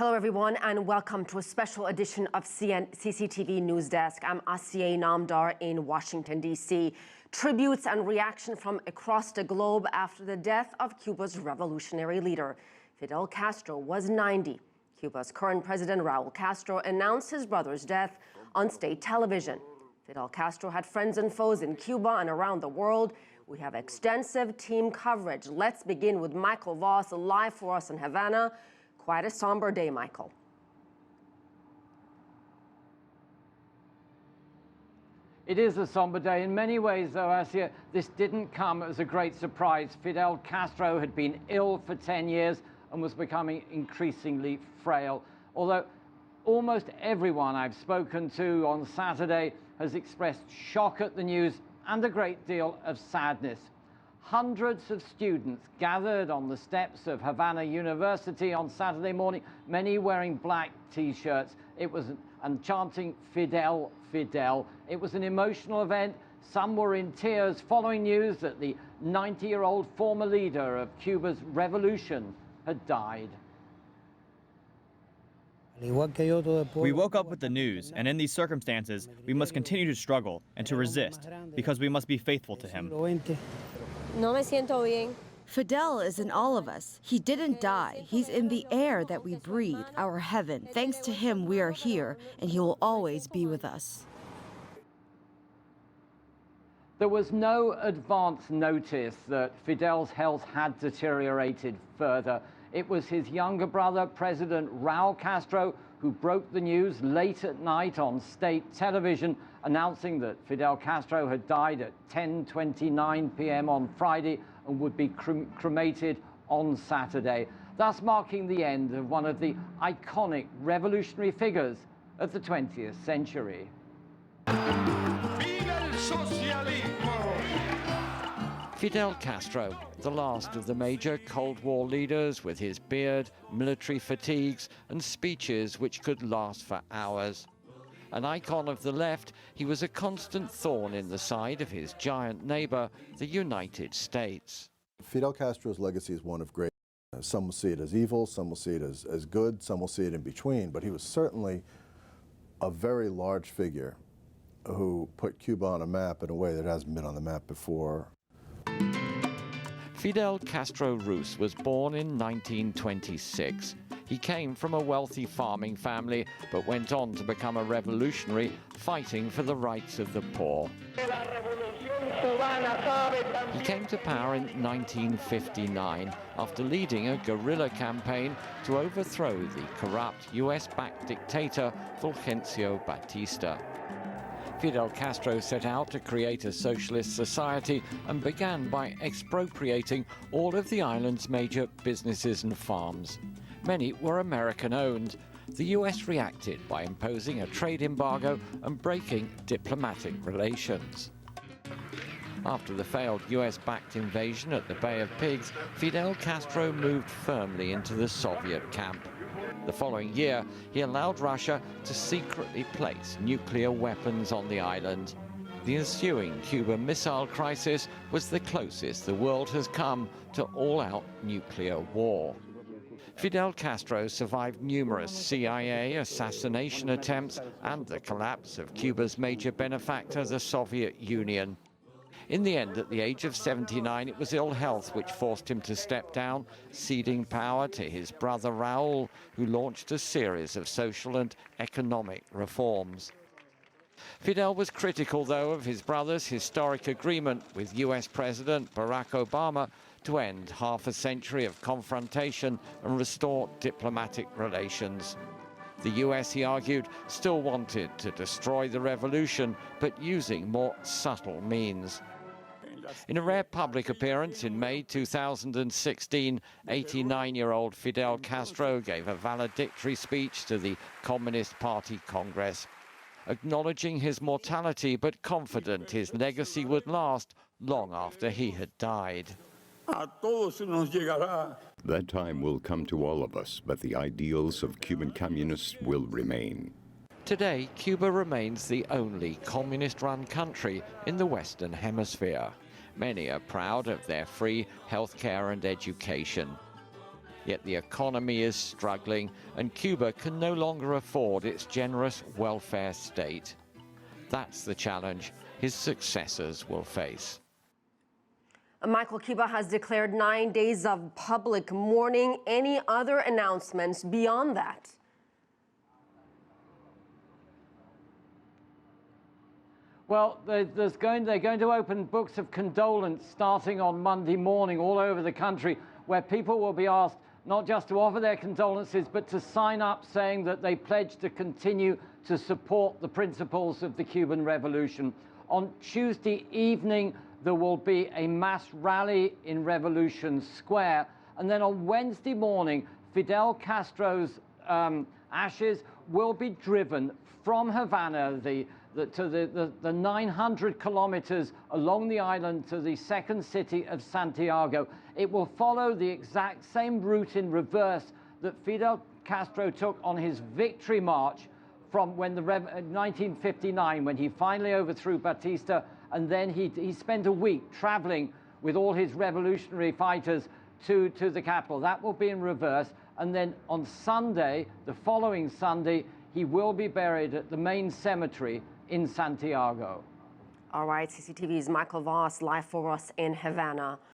Hello, everyone, and welcome to a special edition of CCTV News Desk. I'm Asiye Namdar in Washington, D.C. Tributes and reaction from across the globe after the death of Cuba's revolutionary leader. Fidel Castro was 90. Cuba's current president, Raul Castro, announced his brother's death on state television. Fidel Castro had friends and foes in Cuba and around the world. We have extensive team coverage. Let's begin with Michael Voss, live for us in Havana. Quite a somber day, Michael. It is a somber day. In many ways, though, Asia, this didn't come as a great surprise. Fidel Castro had been ill for 10 years and was becoming increasingly frail. Although almost everyone I've spoken to on Saturday has expressed shock at the news and a great deal of sadness. Hundreds of students gathered on the steps of Havana University on Saturday morning, many wearing black T-shirts. And chanting "Fidel, Fidel." It was an emotional event. Some were in tears following news that the 90-year-old former leader of Cuba's revolution had died. We woke up with the news, and in these circumstances, we must continue to struggle and to resist, because we must be faithful to him. Fidel is in all of us. He didn't die. He's in the air that we breathe, our heaven. Thanks to him, we are here, and he will always be with us. There was no advance notice that Fidel's health had deteriorated further. It was his younger brother, President Raul Castro, who broke the news late at night on state television, announcing that Fidel Castro had died at 10:29 p.m. on Friday and would be cremated on Saturday, thus marking the end of one of the iconic revolutionary figures of the 20th century. Fidel Castro, the last of the major Cold War leaders, with his beard, military fatigues, and speeches which could last for hours. An icon of the left, he was a constant thorn in the side of his giant neighbor, the United States. Fidel Castro's legacy is one of great. Some will see it as evil, some will see it as good, some will see it in between, but he was certainly a very large figure who put Cuba on a map in a way that hasn't been on the map before. Fidel Castro Ruz was born in 1926. He came from a wealthy farming family, but went on to become a revolutionary, fighting for the rights of the poor. He came to power in 1959 after leading a guerrilla campaign to overthrow the corrupt US-backed dictator Fulgencio Batista. Fidel Castro set out to create a socialist society and began by expropriating all of the island's major businesses and farms. Many were American-owned. The US reacted by imposing a trade embargo and breaking diplomatic relations. After the failed US-backed invasion at the Bay of Pigs, Fidel Castro moved firmly into the Soviet camp. The following year, he allowed Russia to secretly place nuclear weapons on the island. The ensuing Cuban Missile Crisis was the closest the world has come to all-out nuclear war. Fidel Castro survived numerous CIA assassination attempts and the collapse of Cuba's major benefactor, the Soviet Union. In the end, at the age of 79, it was ill health which forced him to step down, ceding power to his brother Raul, who launched a series of social and economic reforms. Fidel was critical, though, of his brother's historic agreement with US President Barack Obama to end half a century of confrontation and restore diplomatic relations. The US, he argued, still wanted to destroy the revolution, but using more subtle means. In a rare public appearance in May 2016, 89-year-old Fidel Castro gave a valedictory speech to the Communist Party Congress, acknowledging his mortality but confident his legacy would last long after he had died. That time will come to all of us, but the ideals of Cuban communists will remain. Today, Cuba remains the only communist-run country in the Western Hemisphere. Many are proud of their free healthcare and education. Yet the economy is struggling, and Cuba can no longer afford its generous welfare state. That's the challenge his successors will face. Michael, Cuba has declared 9 days of public mourning. Any other announcements beyond that? Well, they're going to open books of condolence starting on Monday morning all over the country, where people will be asked not just to offer their condolences, but to sign up saying that they pledge to continue to support the principles of the Cuban Revolution. On Tuesday evening, there will be a mass rally in Revolution Square. And then on Wednesday morning, Fidel Castro's ashes will be driven from Havana, the 900 kilometers along the island to the second city of Santiago. It will follow the exact same route in reverse that Fidel Castro took on his victory march from when 1959, when he finally overthrew Batista, and then he spent a week traveling with all his revolutionary fighters to the capital. That will be in reverse. And then on Sunday, the following Sunday, he will be buried at the main cemetery in Santiago. All right, CCTV's Michael Voss live for us in Havana.